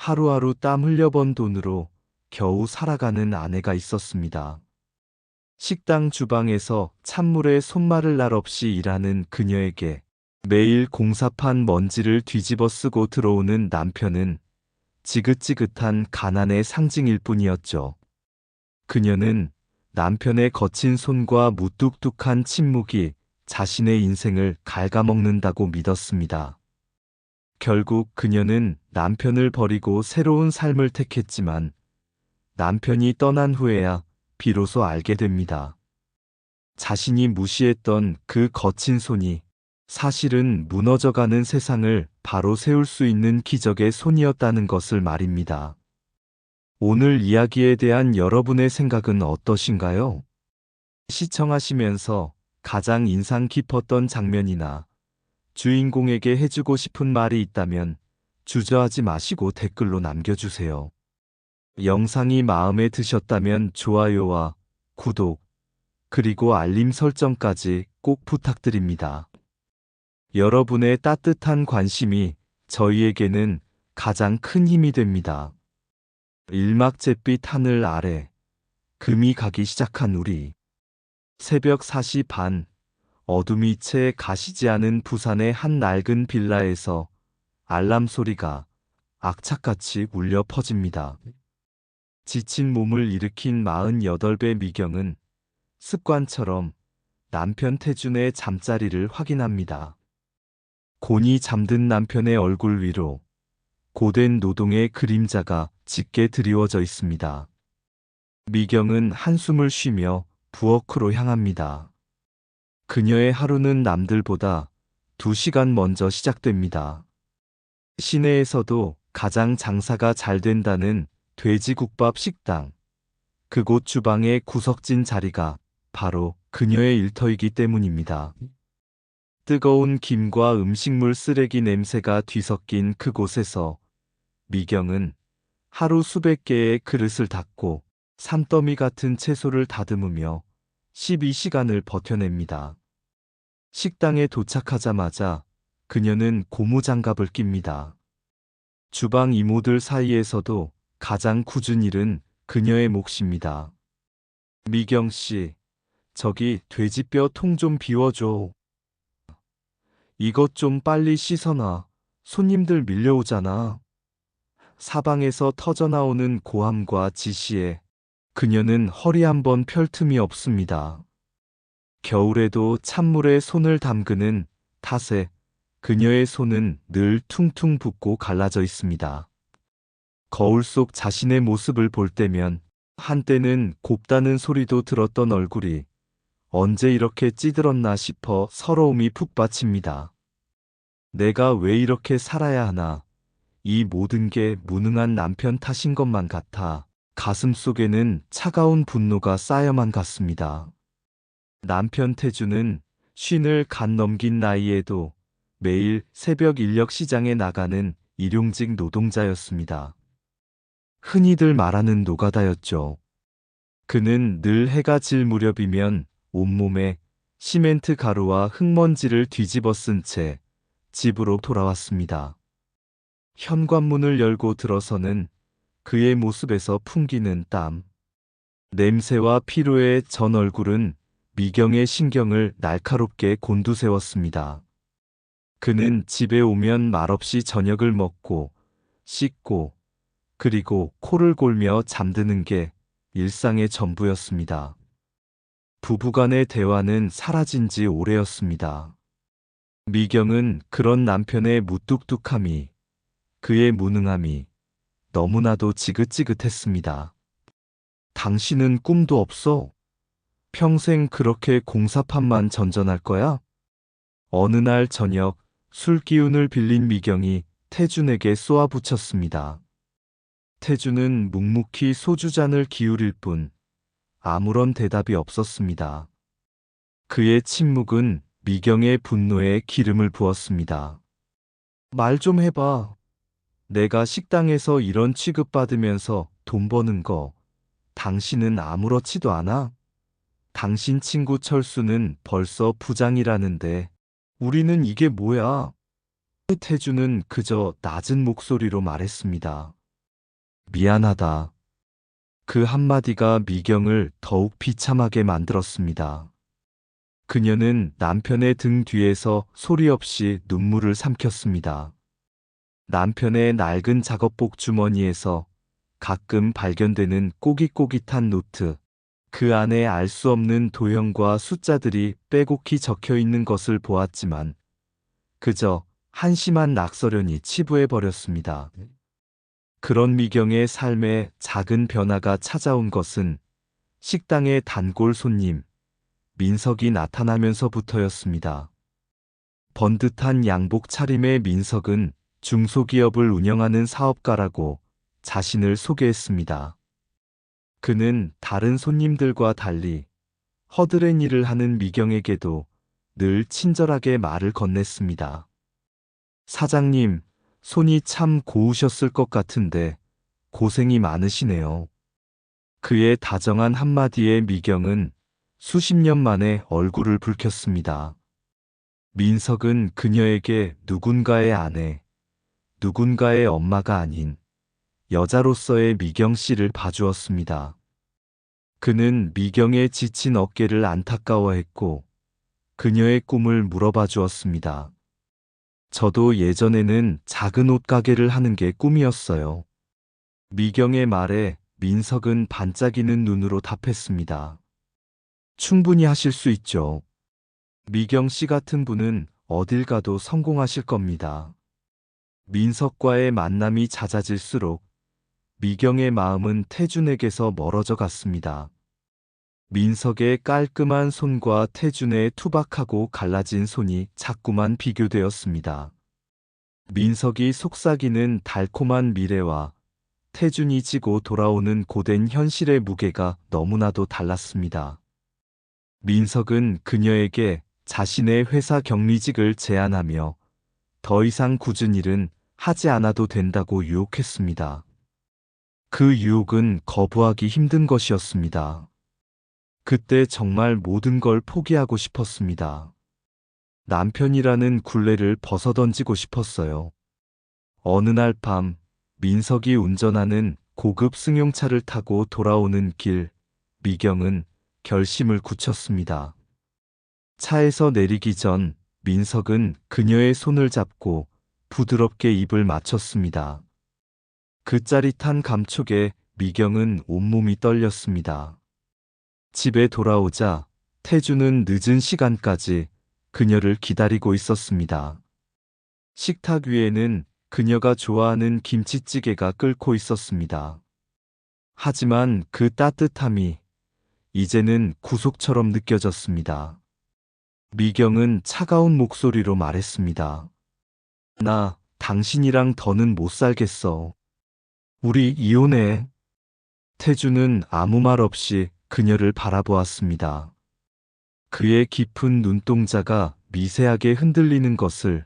하루하루 땀 흘려 번 돈으로 겨우 살아가는 아내가 있었습니다. 식당 주방에서 찬물에 손말을 날 없이 일하는 그녀에게 매일 공사판 먼지를 뒤집어 쓰고 들어오는 남편은 지긋지긋한 가난의 상징일 뿐이었죠. 그녀는 남편의 거친 손과 무뚝뚝한 침묵이 자신의 인생을 갉아먹는다고 믿었습니다. 결국 그녀는 남편을 버리고 새로운 삶을 택했지만 남편이 떠난 후에야 비로소 알게 됩니다. 자신이 무시했던 그 거친 손이 사실은 무너져가는 세상을 바로 세울 수 있는 기적의 손이었다는 것을 말입니다. 오늘 이야기에 대한 여러분의 생각은 어떠신가요? 시청하시면서 가장 인상 깊었던 장면이나 주인공에게 해주고 싶은 말이 있다면 주저하지 마시고 댓글로 남겨주세요. 영상이 마음에 드셨다면 좋아요와 구독, 그리고 알림 설정까지 꼭 부탁드립니다. 여러분의 따뜻한 관심이 저희에게는 가장 큰 힘이 됩니다. 일막잿빛 하늘 아래 금이 가기 시작한 우리. 새벽 4시 반, 어둠이 채 가시지 않은 부산의 한 낡은 빌라에서 알람 소리가 악착같이 울려 퍼집니다. 지친 몸을 일으킨 48배 미경은 습관처럼 남편 태준의 잠자리를 확인합니다. 곤히 잠든 남편의 얼굴 위로 고된 노동의 그림자가 짙게 드리워져 있습니다. 미경은 한숨을 쉬며 부엌으로 향합니다. 그녀의 하루는 남들보다 2시간 먼저 시작됩니다. 시내에서도 가장 장사가 잘 된다는 돼지국밥 식당. 그곳 주방의 구석진 자리가 바로 그녀의 일터이기 때문입니다. 뜨거운 김과 음식물 쓰레기 냄새가 뒤섞인 그곳에서 미경은 하루 수백 개의 그릇을 닦고 산더미 같은 채소를 다듬으며 12시간을 버텨냅니다. 식당에 도착하자마자 그녀는 고무장갑을 낍니다. 주방 이모들 사이에서도 가장 굳은 일은 그녀의 몫입니다. 미경 씨, 저기 돼지뼈 통 좀 비워줘. 이것 좀 빨리 씻어놔. 손님들 밀려오잖아. 사방에서 터져나오는 고함과 지시에 그녀는 허리 한번 펼 틈이 없습니다. 겨울에도 찬물에 손을 담그는 탓에 그녀의 손은 늘 퉁퉁 붓고 갈라져 있습니다. 거울 속 자신의 모습을 볼 때면 한때는 곱다는 소리도 들었던 얼굴이 언제 이렇게 찌들었나 싶어 서러움이 푹 받칩니다. 내가 왜 이렇게 살아야 하나? 이 모든 게 무능한 남편 탓인 것만 같아 가슴 속에는 차가운 분노가 쌓여만 갔습니다. 남편 태주는 50을 갓 넘긴 나이에도 매일 새벽 인력 시장에 나가는 일용직 노동자였습니다. 흔히들 말하는 노가다였죠. 그는 늘 해가 질 무렵이면 온몸에 시멘트 가루와 흙먼지를 뒤집어 쓴 채 집으로 돌아왔습니다. 현관문을 열고 들어서는 그의 모습에서 풍기는 땀, 냄새와 피로에 전 얼굴은 미경의 신경을 날카롭게 곤두세웠습니다. 그는 집에 오면 말없이 저녁을 먹고 씻고 그리고 코를 골며 잠드는 게 일상의 전부였습니다. 부부간의 대화는 사라진 지 오래였습니다. 미경은 그런 남편의 무뚝뚝함이, 그의 무능함이 너무나도 지긋지긋했습니다. 당신은 꿈도 없어? 평생 그렇게 공사판만 전전할 거야? 어느 날 저녁 술 기운을 빌린 미경이 태준에게 쏘아붙였습니다. 태준은 묵묵히 소주잔을 기울일 뿐 아무런 대답이 없었습니다. 그의 침묵은 미경의 분노에 기름을 부었습니다. 말 좀 해봐. 내가 식당에서 이런 취급받으면서 돈 버는 거 당신은 아무렇지도 않아? 당신 친구 철수는 벌써 부장이라는데 우리는 이게 뭐야? 태주는 그저 낮은 목소리로 말했습니다. 미안하다. 그 한마디가 미경을 더욱 비참하게 만들었습니다. 그녀는 남편의 등 뒤에서 소리 없이 눈물을 삼켰습니다. 남편의 낡은 작업복 주머니에서 가끔 발견되는 꼬깃꼬깃한 노트, 그 안에 알 수 없는 도형과 숫자들이 빼곡히 적혀 있는 것을 보았지만 그저 한심한 낙서련이 치부해버렸습니다. 그런 미경의 삶에 작은 변화가 찾아온 것은 식당의 단골 손님, 민석이 나타나면서부터였습니다. 번듯한 양복 차림의 민석은 중소기업을 운영하는 사업가라고 자신을 소개했습니다. 그는 다른 손님들과 달리 허드렛 일을 하는 미경에게도 늘 친절하게 말을 건넸습니다. 사장님, 손이 참 고우셨을 것 같은데 고생이 많으시네요. 그의 다정한 한마디에 미경은 수십 년 만에 얼굴을 붉혔습니다. 민석은 그녀에게 누군가의 아내, 누군가의 엄마가 아닌 여자로서의 미경 씨를 봐주었습니다. 그는 미경의 지친 어깨를 안타까워했고 그녀의 꿈을 물어봐 주었습니다. 저도 예전에는 작은 옷가게를 하는 게 꿈이었어요. 미경의 말에 민석은 반짝이는 눈으로 답했습니다. 충분히 하실 수 있죠. 미경 씨 같은 분은 어딜 가도 성공하실 겁니다. 민석과의 만남이 잦아질수록 미경의 마음은 태준에게서 멀어져 갔습니다. 민석의 깔끔한 손과 태준의 투박하고 갈라진 손이 자꾸만 비교되었습니다. 민석이 속삭이는 달콤한 미래와 태준이 지고 돌아오는 고된 현실의 무게가 너무나도 달랐습니다. 민석은 그녀에게 자신의 회사 격리직을 제안하며 더 이상 굳은 일은 하지 않아도 된다고 유혹했습니다. 그 유혹은 거부하기 힘든 것이었습니다. 그때 정말 모든 걸 포기하고 싶었습니다. 남편이라는 굴레를 벗어던지고 싶었어요. 어느 날 밤, 민석이 운전하는 고급 승용차를 타고 돌아오는 길, 미경은 결심을 굳혔습니다. 차에서 내리기 전 민석은 그녀의 손을 잡고 부드럽게 입을 맞췄습니다. 그 짜릿한 감촉에 미경은 온몸이 떨렸습니다. 집에 돌아오자 태주는 늦은 시간까지 그녀를 기다리고 있었습니다. 식탁 위에는 그녀가 좋아하는 김치찌개가 끓고 있었습니다. 하지만 그 따뜻함이 이제는 구속처럼 느껴졌습니다. 미경은 차가운 목소리로 말했습니다. 나 당신이랑 더는 못 살겠어. 우리 이혼해. 태주는 아무 말 없이 그녀를 바라보았습니다. 그의 깊은 눈동자가 미세하게 흔들리는 것을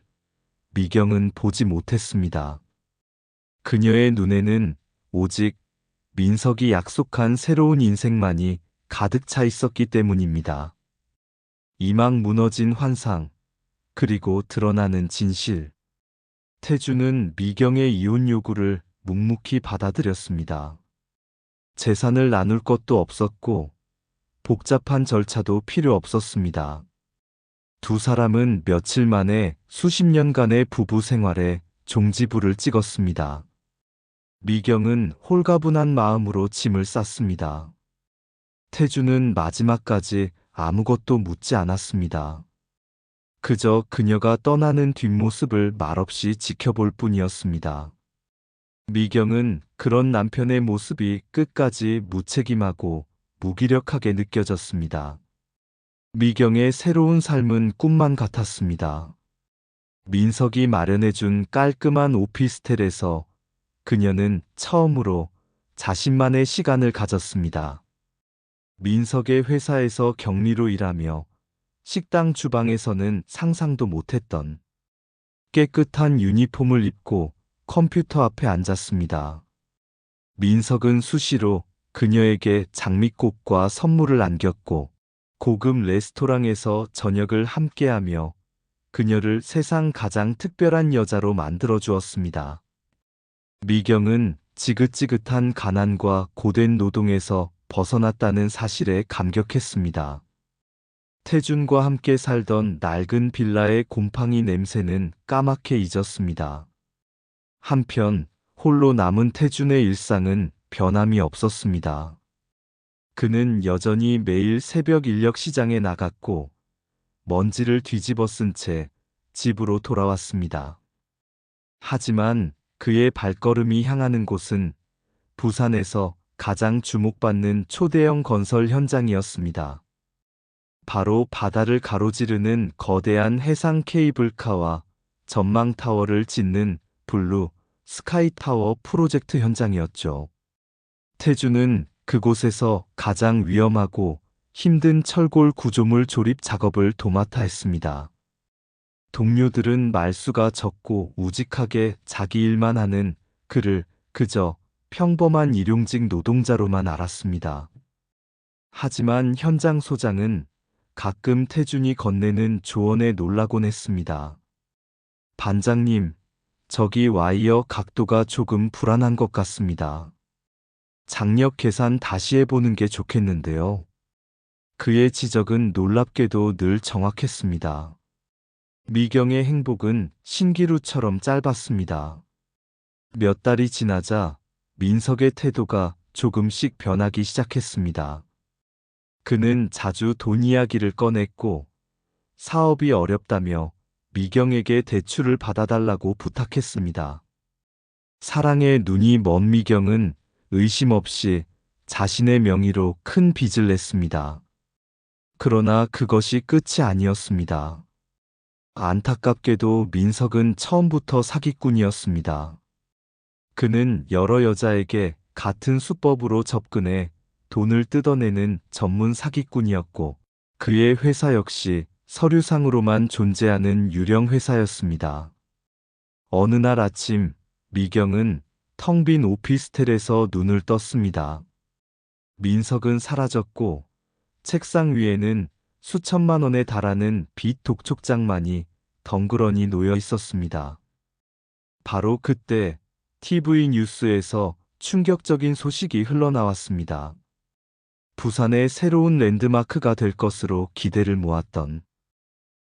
미경은 보지 못했습니다. 그녀의 눈에는 오직 민석이 약속한 새로운 인생만이 가득 차 있었기 때문입니다. 이막 무너진 환상, 그리고 드러나는 진실. 태주는 미경의 이혼 요구를 묵묵히 받아들였습니다. 재산을 나눌 것도 없었고 복잡한 절차도 필요 없었습니다. 두 사람은 며칠 만에 수십 년간의 부부 생활에 종지부를 찍었습니다. 미경은 홀가분한 마음으로 짐을 쌌습니다. 태주는 마지막까지 아무것도 묻지 않았습니다. 그저 그녀가 떠나는 뒷모습을 말없이 지켜볼 뿐이었습니다. 미경은 그런 남편의 모습이 끝까지 무책임하고 무기력하게 느껴졌습니다. 미경의 새로운 삶은 꿈만 같았습니다. 민석이 마련해준 깔끔한 오피스텔에서 그녀는 처음으로 자신만의 시간을 가졌습니다. 민석의 회사에서 격리로 일하며 식당 주방에서는 상상도 못했던 깨끗한 유니폼을 입고 컴퓨터 앞에 앉았습니다. 민석은 수시로 그녀에게 장미꽃과 선물을 안겼고 고급 레스토랑에서 저녁을 함께하며 그녀를 세상 가장 특별한 여자로 만들어 주었습니다. 미경은 지긋지긋한 가난과 고된 노동에서 벗어났다는 사실에 감격했습니다. 태준과 함께 살던 낡은 빌라의 곰팡이 냄새는 까맣게 잊었습니다. 한편 홀로 남은 태준의 일상은 변함이 없었습니다. 그는 여전히 매일 새벽 인력 시장에 나갔고 먼지를 뒤집어 쓴 채 집으로 돌아왔습니다. 하지만 그의 발걸음이 향하는 곳은 부산에서 가장 주목받는 초대형 건설 현장이었습니다. 바로 바다를 가로지르는 거대한 해상 케이블카와 전망타워를 짓는 블루 스카이타워 프로젝트 현장이었죠. 태준은 그곳에서 가장 위험하고 힘든 철골 구조물 조립 작업을 도맡아 했습니다. 동료들은 말수가 적고 우직하게 자기 일만 하는 그를 그저 평범한 일용직 노동자로만 알았습니다. 하지만 현장 소장은 가끔 태준이 건네는 조언에 놀라곤 했습니다. 반장님, 저기 와이어 각도가 조금 불안한 것 같습니다. 장력 계산 다시 해보는 게 좋겠는데요. 그의 지적은 놀랍게도 늘 정확했습니다. 미경의 행복은 신기루처럼 짧았습니다. 몇 달이 지나자 민석의 태도가 조금씩 변하기 시작했습니다. 그는 자주 돈 이야기를 꺼냈고 사업이 어렵다며 미경에게 대출을 받아달라고 부탁했습니다. 사랑에 눈이 먼 미경은 의심 없이 자신의 명의로 큰 빚을 냈습니다. 그러나 그것이 끝이 아니었습니다. 안타깝게도 민석은 처음부터 사기꾼이었습니다. 그는 여러 여자에게 같은 수법으로 접근해 돈을 뜯어내는 전문 사기꾼이었고 그의 회사 역시 서류상으로만 존재하는 유령 회사였습니다. 어느 날 아침 미경은 텅 빈 오피스텔에서 눈을 떴습니다. 민석은 사라졌고 책상 위에는 수천만 원에 달하는 빚 독촉장만이 덩그러니 놓여 있었습니다. 바로 그때 TV 뉴스에서 충격적인 소식이 흘러나왔습니다. 부산의 새로운 랜드마크가 될 것으로 기대를 모았던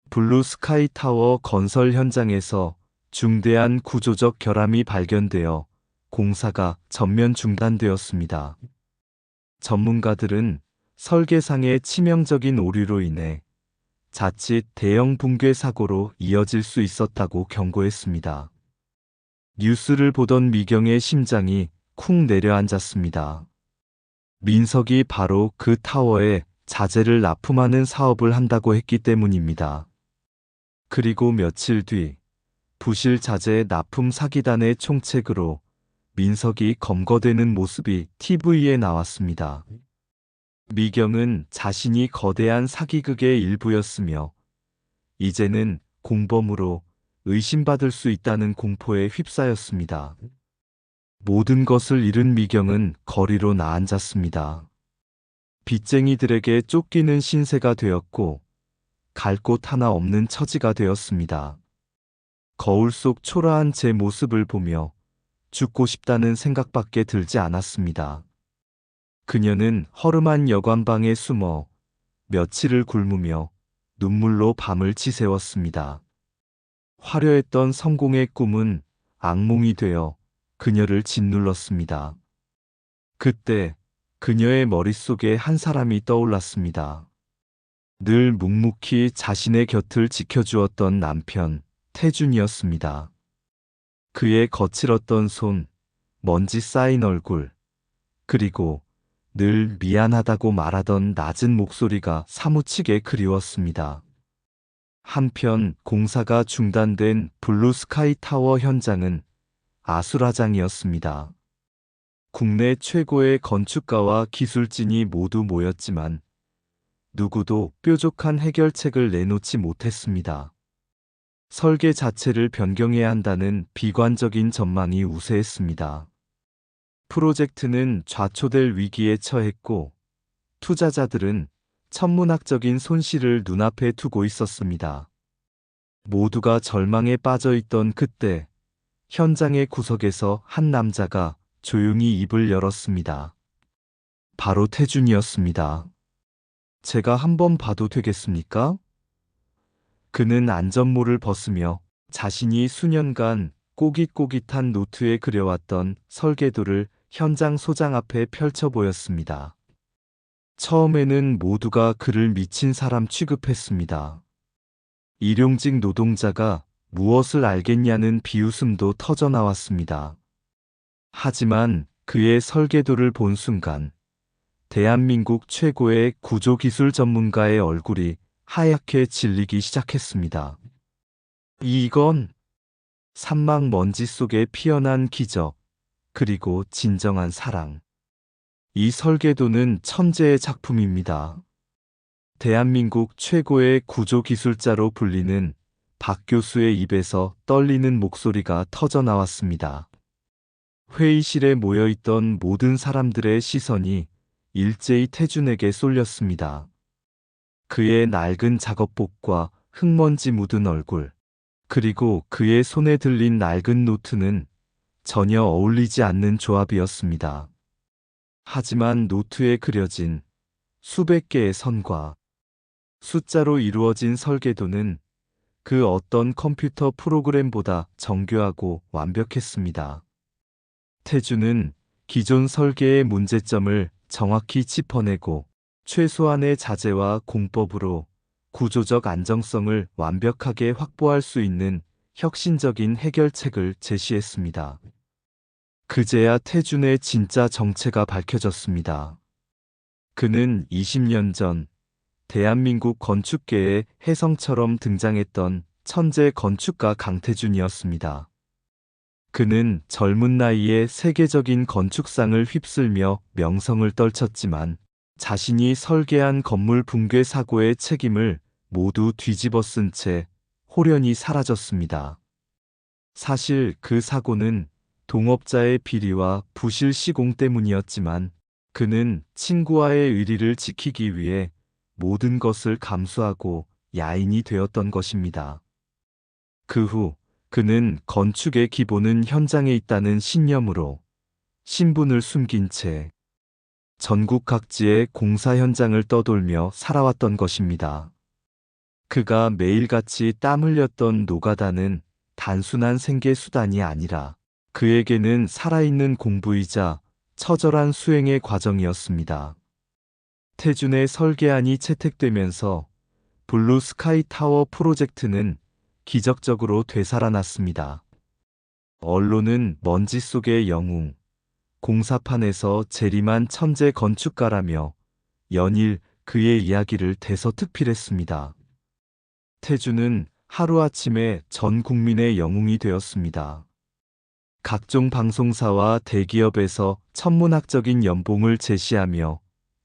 블루 스카이 타워 건설 현장에서 중대한 구조적 결함이 발견되어 공사가 전면 중단되었습니다. 전문가들은 설계상의 치명적인 오류로 인해 자칫 대형 붕괴 사고로 이어질 수 있었다고 경고했습니다. 뉴스를 보던 미경의 심장이 쿵 내려앉았습니다. 민석이 바로 그 타워에 자재를 납품하는 사업을 한다고 했기 때문입니다. 그리고 며칠 뒤 부실 자재 납품 사기단의 총책으로 민석이 검거되는 모습이 TV에 나왔습니다. 미경은 자신이 거대한 사기극의 일부였으며 이제는 공범으로 의심받을 수 있다는 공포에 휩싸였습니다. 모든 것을 잃은 미경은 거리로 나앉았습니다. 빚쟁이들에게 쫓기는 신세가 되었고 갈 곳 하나 없는 처지가 되었습니다. 거울 속 초라한 제 모습을 보며 죽고 싶다는 생각밖에 들지 않았습니다. 그녀는 허름한 여관방에 숨어 며칠을 굶으며 눈물로 밤을 지새웠습니다. 화려했던 성공의 꿈은 악몽이 되어 그녀를 짓눌렀습니다. 그때 그녀의 머릿속에 한 사람이 떠올랐습니다. 늘 묵묵히 자신의 곁을 지켜주었던 남편 태준이었습니다. 그의 거칠었던 손, 먼지 쌓인 얼굴, 그리고 늘 미안하다고 말하던 낮은 목소리가 사무치게 그리웠습니다. 한편 공사가 중단된 블루 스카이 타워 현장은 아수라장이었습니다. 국내 최고의 건축가와 기술진이 모두 모였지만 누구도 뾰족한 해결책을 내놓지 못했습니다. 설계 자체를 변경해야 한다는 비관적인 전망이 우세했습니다. 프로젝트는 좌초될 위기에 처했고 투자자들은 천문학적인 손실을 눈앞에 두고 있었습니다. 모두가 절망에 빠져 있던 그때 현장의 구석에서 한 남자가 조용히 입을 열었습니다. 바로 태준이었습니다. 제가 한번 봐도 되겠습니까? 그는 안전모를 벗으며 자신이 수년간 꼬깃꼬깃한 노트에 그려왔던 설계도를 현장 소장 앞에 펼쳐 보였습니다. 처음에는 모두가 그를 미친 사람 취급했습니다. 일용직 노동자가 무엇을 알겠냐는 비웃음도 터져나왔습니다. 하지만 그의 설계도를 본 순간 대한민국 최고의 구조기술 전문가의 얼굴이 하얗게 질리기 시작했습니다. 이건 산막 먼지 속에 피어난 기적, 그리고 진정한 사랑. 이 설계도는 천재의 작품입니다. 대한민국 최고의 구조기술자로 불리는 박 교수의 입에서 떨리는 목소리가 터져나왔습니다. 회의실에 모여있던 모든 사람들의 시선이 일제히 태준에게 쏠렸습니다. 그의 낡은 작업복과 흙먼지 묻은 얼굴, 그리고 그의 손에 들린 낡은 노트는 전혀 어울리지 않는 조합이었습니다. 하지만 노트에 그려진 수백 개의 선과 숫자로 이루어진 설계도는 그 어떤 컴퓨터 프로그램보다 정교하고 완벽했습니다. 태준은 기존 설계의 문제점을 정확히 짚어내고 최소한의 자재와 공법으로 구조적 안정성을 완벽하게 확보할 수 있는 혁신적인 해결책을 제시했습니다. 그제야 태준의 진짜 정체가 밝혀졌습니다. 그는 20년 전 대한민국 건축계의 혜성처럼 등장했던 천재 건축가 강태준이었습니다. 그는 젊은 나이에 세계적인 건축상을 휩쓸며 명성을 떨쳤지만 자신이 설계한 건물 붕괴 사고의 책임을 모두 뒤집어 쓴 채 홀연히 사라졌습니다. 사실 그 사고는 동업자의 비리와 부실 시공 때문이었지만 그는 친구와의 의리를 지키기 위해 모든 것을 감수하고 야인이 되었던 것입니다. 그 후 그는 건축의 기본은 현장에 있다는 신념으로 신분을 숨긴 채 전국 각지의 공사 현장을 떠돌며 살아왔던 것입니다. 그가 매일같이 땀 흘렸던 노가다는 단순한 생계 수단이 아니라 그에게는 살아있는 공부이자 처절한 수행의 과정이었습니다. 태준의 설계안이 채택되면서 블루 스카이 타워 프로젝트는 기적적으로 되살아났습니다. 언론은 먼지 속의 영웅, 공사판에서 재림한 천재 건축가라며 연일 그의 이야기를 대서특필했습니다. 태준은 하루아침에 전 국민의 영웅이 되었습니다. 각종 방송사와 대기업에서 천문학적인 연봉을 제시하며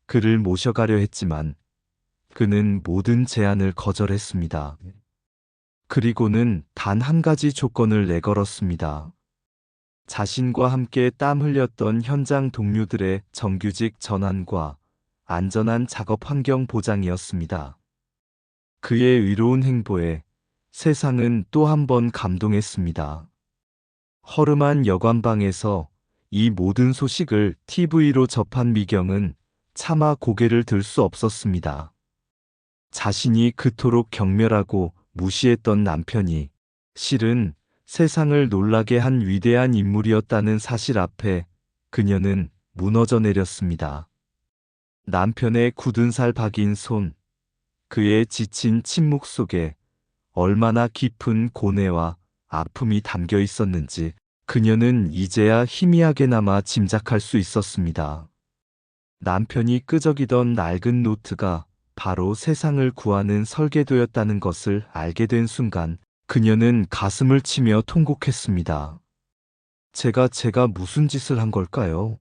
그를 모셔가려 했지만 그는 모든 제안을 거절했습니다. 그리고는 단 한 가지 조건을 내걸었습니다. 자신과 함께 땀 흘렸던 현장 동료들의 정규직 전환과 안전한 작업 환경 보장이었습니다. 그의 의로운 행보에 세상은 또 한 번 감동했습니다. 허름한 여관방에서 이 모든 소식을 TV로 접한 미경은 차마 고개를 들 수 없었습니다. 자신이 그토록 경멸하고 무시했던 남편이 실은 세상을 놀라게 한 위대한 인물이었다는 사실 앞에 그녀는 무너져 내렸습니다. 남편의 굳은 살 박인 손, 그의 지친 침묵 속에 얼마나 깊은 고뇌와 아픔이 담겨 있었는지 그녀는 이제야 희미하게나마 짐작할 수 있었습니다. 남편이 끄적이던 낡은 노트가 바로 세상을 구하는 설계도였다는 것을 알게 된 순간 그녀는 가슴을 치며 통곡했습니다. 제가 무슨 짓을 한 걸까요?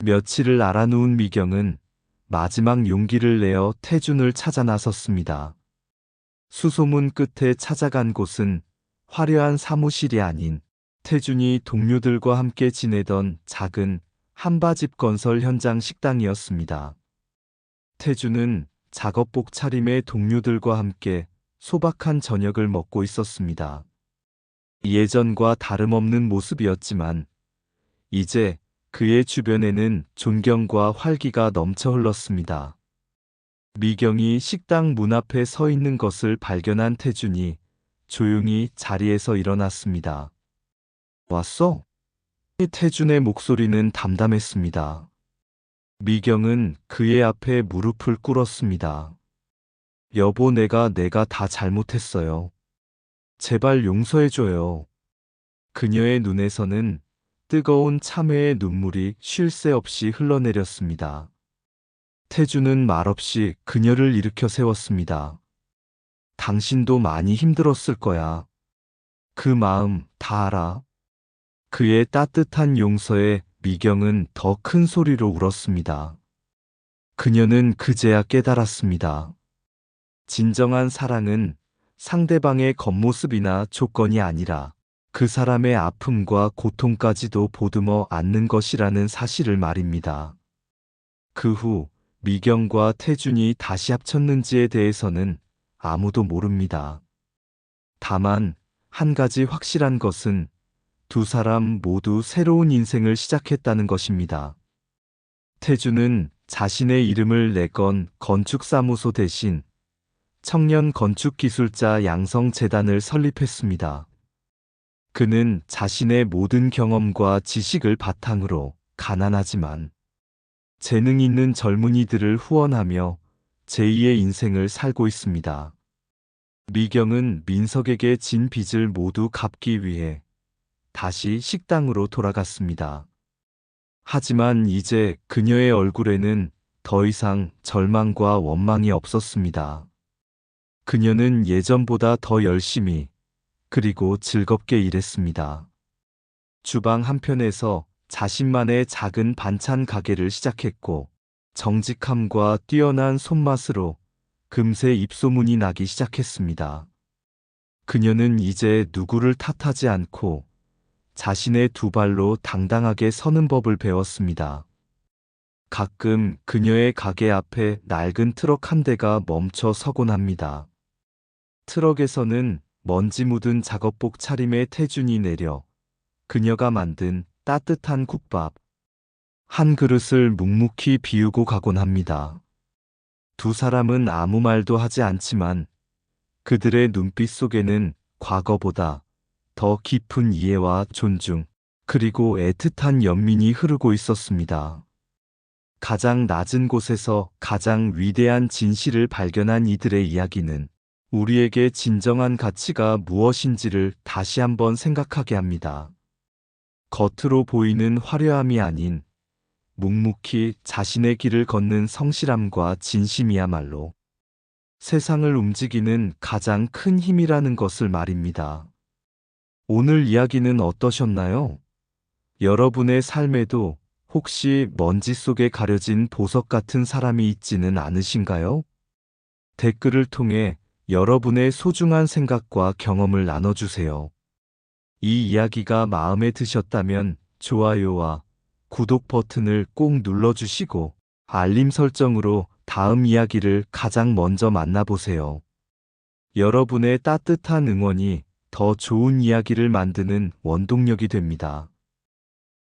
며칠을 알아누운 미경은 마지막 용기를 내어 태준을 찾아 나섰습니다. 수소문 끝에 찾아간 곳은 화려한 사무실이 아닌 태준이 동료들과 함께 지내던 작은 한바집 건설 현장 식당이었습니다. 태준은 작업복 차림의 동료들과 함께 소박한 저녁을 먹고 있었습니다. 예전과 다름없는 모습이었지만 이제 그의 주변에는 존경과 활기가 넘쳐 흘렀습니다. 미경이 식당 문 앞에 서 있는 것을 발견한 태준이 조용히 자리에서 일어났습니다. 왔어? 태준의 목소리는 담담했습니다. 미경은 그의 앞에 무릎을 꿇었습니다. 여보, 내가 다 잘못했어요. 제발 용서해줘요. 그녀의 눈에서는 뜨거운 참회의 눈물이 쉴 새 없이 흘러내렸습니다. 태주는 말없이 그녀를 일으켜 세웠습니다. 당신도 많이 힘들었을 거야. 그 마음 다 알아. 그의 따뜻한 용서에 미경은 더 큰 소리로 울었습니다. 그녀는 그제야 깨달았습니다. 진정한 사랑은 상대방의 겉모습이나 조건이 아니라 그 사람의 아픔과 고통까지도 보듬어 안는 것이라는 사실을 말입니다. 그 후 미경과 태준이 다시 합쳤는지에 대해서는 아무도 모릅니다. 다만 한 가지 확실한 것은 두 사람 모두 새로운 인생을 시작했다는 것입니다. 태준은 자신의 이름을 내건 건축사무소 대신 청년 건축기술자 양성재단을 설립했습니다. 그는 자신의 모든 경험과 지식을 바탕으로 가난하지만 재능 있는 젊은이들을 후원하며 제2의 인생을 살고 있습니다. 미경은 민석에게 진 빚을 모두 갚기 위해 다시 식당으로 돌아갔습니다. 하지만 이제 그녀의 얼굴에는 더 이상 절망과 원망이 없었습니다. 그녀는 예전보다 더 열심히 그리고 즐겁게 일했습니다. 주방 한편에서 자신만의 작은 반찬 가게를 시작했고 정직함과 뛰어난 손맛으로 금세 입소문이 나기 시작했습니다. 그녀는 이제 누구를 탓하지 않고 자신의 두 발로 당당하게 서는 법을 배웠습니다. 가끔 그녀의 가게 앞에 낡은 트럭 한 대가 멈춰 서곤 합니다. 트럭에서는 먼지 묻은 작업복 차림의 태준이 내려 그녀가 만든 따뜻한 국밥 한 그릇을 묵묵히 비우고 가곤 합니다. 두 사람은 아무 말도 하지 않지만 그들의 눈빛 속에는 과거보다 더 깊은 이해와 존중, 그리고 애틋한 연민이 흐르고 있었습니다. 가장 낮은 곳에서 가장 위대한 진실을 발견한 이들의 이야기는 우리에게 진정한 가치가 무엇인지를 다시 한번 생각하게 합니다. 겉으로 보이는 화려함이 아닌 묵묵히 자신의 길을 걷는 성실함과 진심이야말로 세상을 움직이는 가장 큰 힘이라는 것을 말입니다. 오늘 이야기는 어떠셨나요? 여러분의 삶에도 혹시 먼지 속에 가려진 보석 같은 사람이 있지는 않으신가요? 댓글을 통해 여러분의 소중한 생각과 경험을 나눠주세요. 이 이야기가 마음에 드셨다면 좋아요와 구독 버튼을 꼭 눌러주시고 알림 설정으로 다음 이야기를 가장 먼저 만나보세요. 여러분의 따뜻한 응원이 더 좋은 이야기를 만드는 원동력이 됩니다.